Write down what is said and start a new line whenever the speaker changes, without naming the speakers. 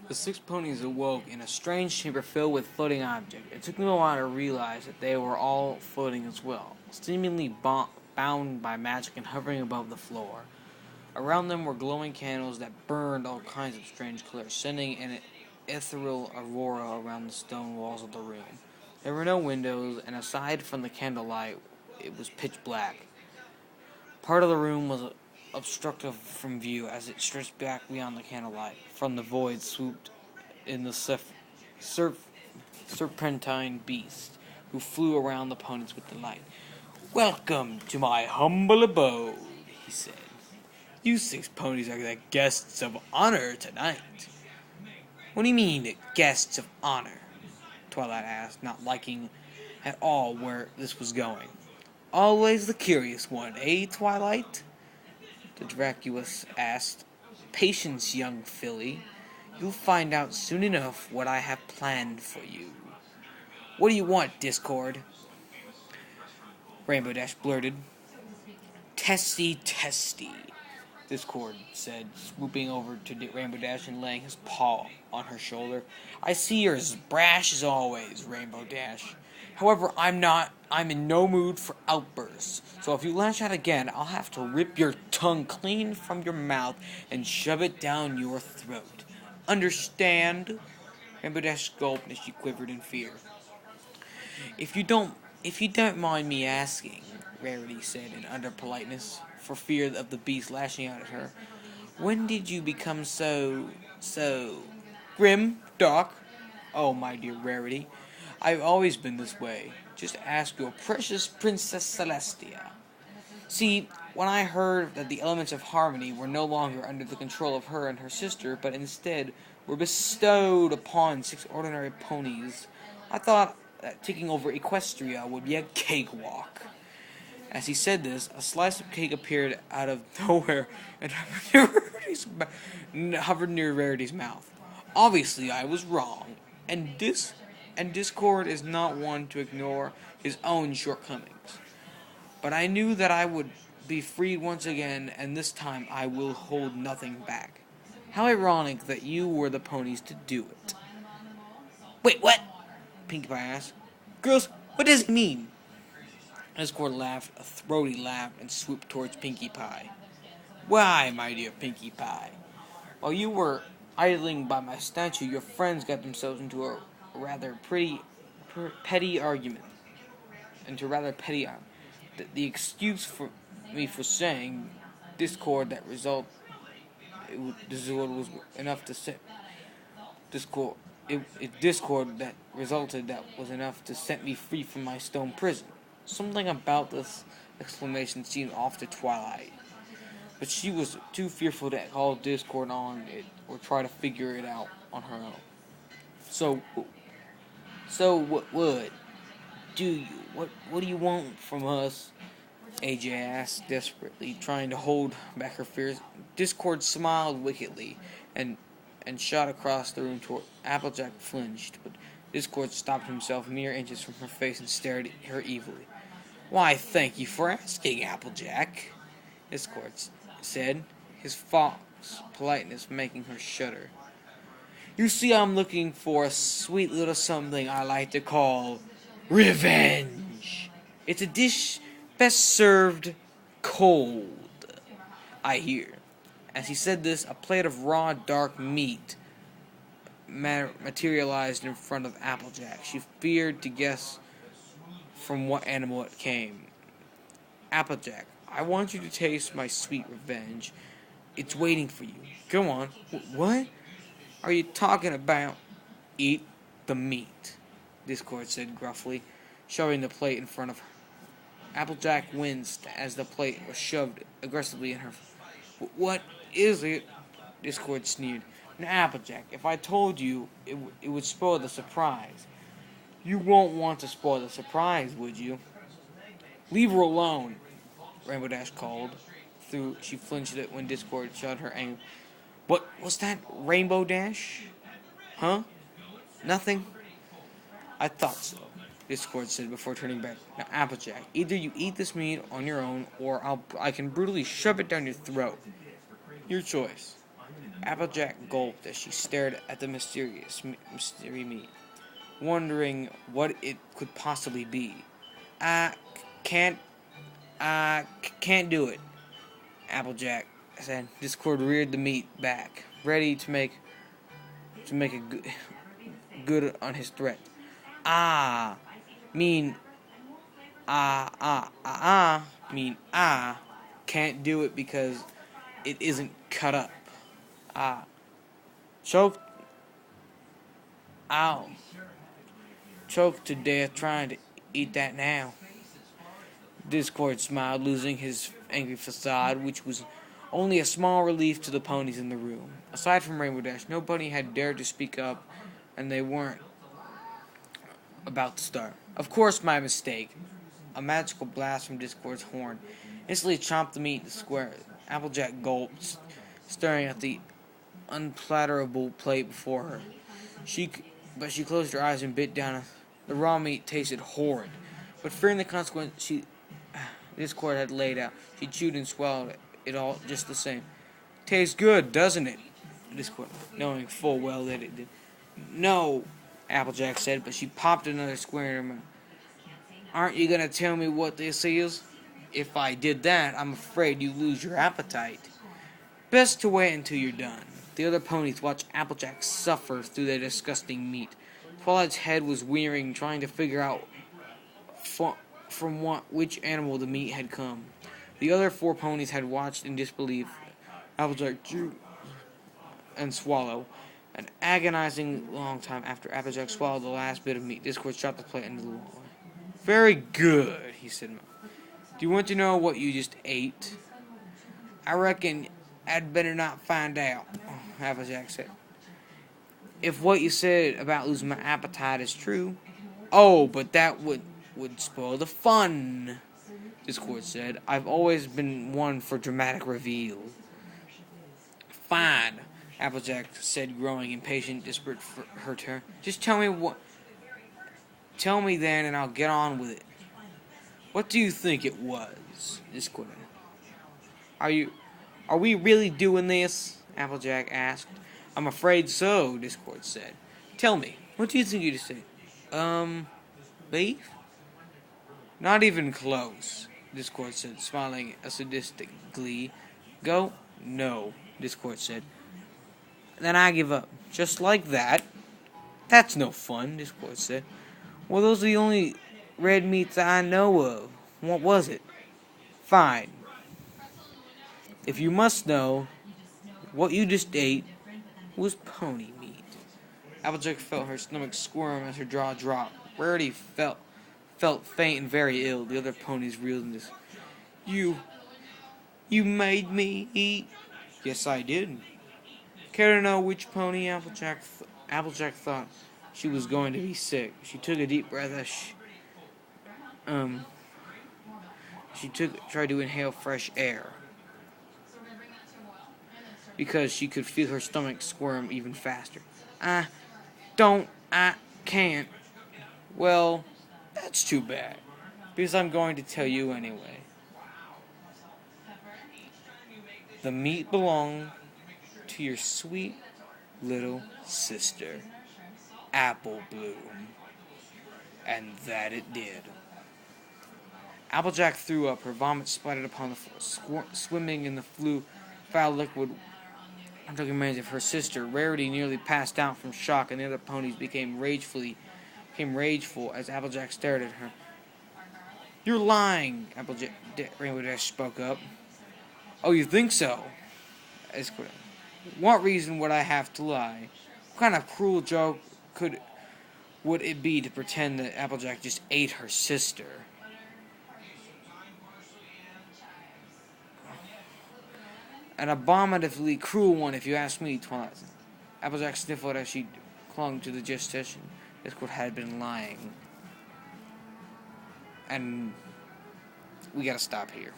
The six ponies awoke in a strange chamber filled with floating objects. It took them a while to realize that they were all floating as well, seemingly bound by magic and hovering above the floor. Around them were glowing candles that burned all kinds of strange colors, sending an ethereal aurora around the stone walls of the room. There were no windows, and aside from the candlelight, it was pitch black. Part of the room was obstructed from view as it stretched back beyond the candlelight. From the void swooped in the serpentine beast, who flew around the ponies with delight. "Welcome to my humble abode," he said. "You six ponies are the guests of honor tonight." "What do you mean, guests of honor?" Twilight asked, not liking at all where this was going. "Always the curious one, eh, Twilight?" The Draculus asked. "Patience, young filly. You'll find out soon enough what I have planned for you." "What do you want, Discord?" Rainbow Dash blurted. "Testy, testy," Discord said, swooping over to Rainbow Dash and laying his paw on her shoulder. "I see you're as brash as always, Rainbow Dash. However, I'm in no mood for outbursts, so if you lash out again, I'll have to rip your tongue clean from your mouth and shove it down your throat. Understand?" Rainbow Dash gulped as she quivered in fear. If you don't mind me asking," Rarity said in utter politeness, for fear of the beast lashing out at her, "when did you become so grim, Doc?" "Oh, my dear Rarity, I've always been this way. Just ask your precious Princess Celestia. See, when I heard that the elements of harmony were no longer under the control of her and her sister, but instead were bestowed upon six ordinary ponies, I thought that taking over Equestria would be a cakewalk." As he said this, a slice of cake appeared out of nowhere and hovered near Rarity's mouth. "Obviously, I was wrong, and Discord is not one to ignore his own shortcomings. But I knew that I would be freed once again, and this time I will hold nothing back. How ironic that you were the ponies to do it." "Wait, what?" Pinkie Pie asked. "Girls, what does he mean?" Discord laughed a throaty laugh and swooped towards Pinkie Pie. "Why, my dear Pinkie Pie, while you were idling by my statue, your friends got themselves into a rather petty argument. The excuse for me for saying Discord that Discord was enough to set Discord that resulted that was enough to set me free from my stone prison." Something about this exclamation seemed off to Twilight, but she was too fearful to call Discord on it or try to figure it out on her own. So what do you want from us?" AJ asked desperately, trying to hold back her fears. Discord smiled wickedly and shot across the room toward Applejack. Flinched, but Discord stopped himself mere inches from her face and stared at her evilly. "Why, thank you for asking, Applejack," Discord said, his fox politeness making her shudder. "You see, I'm looking for a sweet little something I like to call revenge. It's a dish best served cold, I hear." As he said this, a plate of raw, dark meat materialized in front of Applejack. She feared to guess from what animal it came. "Applejack, I want you to taste my sweet revenge. It's waiting for you. Go on." "What are you talking about?" "Eat the meat," Discord said gruffly, shoving the plate in front of her. Applejack winced as the plate was shoved aggressively in her. "What is it?" Discord sneered. "Now, Applejack, if I told you, it would spoil the surprise. You won't want to spoil the surprise, would you?" "Leave her alone," Rainbow Dash called. She flinched when Discord shot her anger. "What was that, Rainbow Dash?" "Huh? Nothing?" "I thought so," Discord said before turning back. "Now, Applejack, either you eat this meat on your own, or I can brutally shove it down your throat. Your choice." Applejack gulped as she stared at the mystery meat, wondering what it could possibly be. I can't, can't do it, Applejack said. Discord reared the meat back, ready to make a good on his threat. Ah, mean, I can't do it because it isn't cut up. Ah, choked, ow, choked to death trying to eat that now. Discord smiled, losing his angry facade, which was only a small relief to the ponies in the room. Aside from Rainbow Dash, nobody had dared to speak up, and they weren't about to start. Of course, my mistake. A magical blast from Discord's horn instantly chomped the meat into squares. Applejack gulped, staring at the unplatterable plate before her. But she closed her eyes and bit down. The raw meat tasted horrid, but fearing the consequence Discord had laid out, she chewed and swallowed it all just the same. Tastes good, doesn't it? Discord, knowing full well that it did. No, Applejack said, but she popped another square in her mouth. Aren't you gonna tell me what this is? If I did that, I'm afraid you lose your appetite. Best to wait until you're done. The other ponies watched Applejack suffer through the disgusting meat. Twilight's head was wearing, trying to figure out from which animal the meat had come. The other 4 ponies had watched in disbelief. Applejack chew and swallow. An agonizing long time after Applejack swallowed the last bit of meat, Discord shot the plate into the wall. Very good, he said. Do you want to know what you just ate? I reckon I'd better not find out, Applejack said. If what you said about losing my appetite is true. Oh, but that would spoil the fun, Discord said. I've always been one for dramatic reveal. Fine, Applejack said, growing impatient, desperate for her turn. Just tell me Tell me then, and I'll get on with it. What do you think it was? Discord. Are we really doing this? Applejack asked. I'm afraid so, Discord said. Tell me, what do you think you just said? Beef? Not even close, Discord said, smiling a sadistic glee. Go? No, Discord said. Then I give up. Just like that? That's no fun, Discord said. Well, those are the only red meats I know of. What was it? Fine. If you must know, what you just ate was pony meat. Applejack felt her stomach squirm as her jaw dropped. Rarity felt faint and very ill. The other ponies reeled in this. You made me eat? Yes, I did. Care to know which pony? Applejack thought she was going to be sick. She took a deep breath as she tried to inhale fresh air because she could feel her stomach squirm even faster. I can't. Well, that's too bad, because I'm going to tell you anyway. The meat belonged to your sweet little sister, Apple Bloom. And that it did. Applejack threw up. Her vomit splattered upon the floor, swimming in the foul liquid. I'm talking remains of her sister. Rarity nearly passed out from shock, and the other ponies became rageful as Applejack stared at her. You're lying, Rainbow Dash spoke up. Oh, you think so? What reason would I have to lie? What kind of cruel joke would it be to pretend that Applejack just ate her sister? An abominably cruel one, if you ask me, Twilight. Applejack sniffled as she clung to the gestation. Discord had been lying. And we gotta stop here.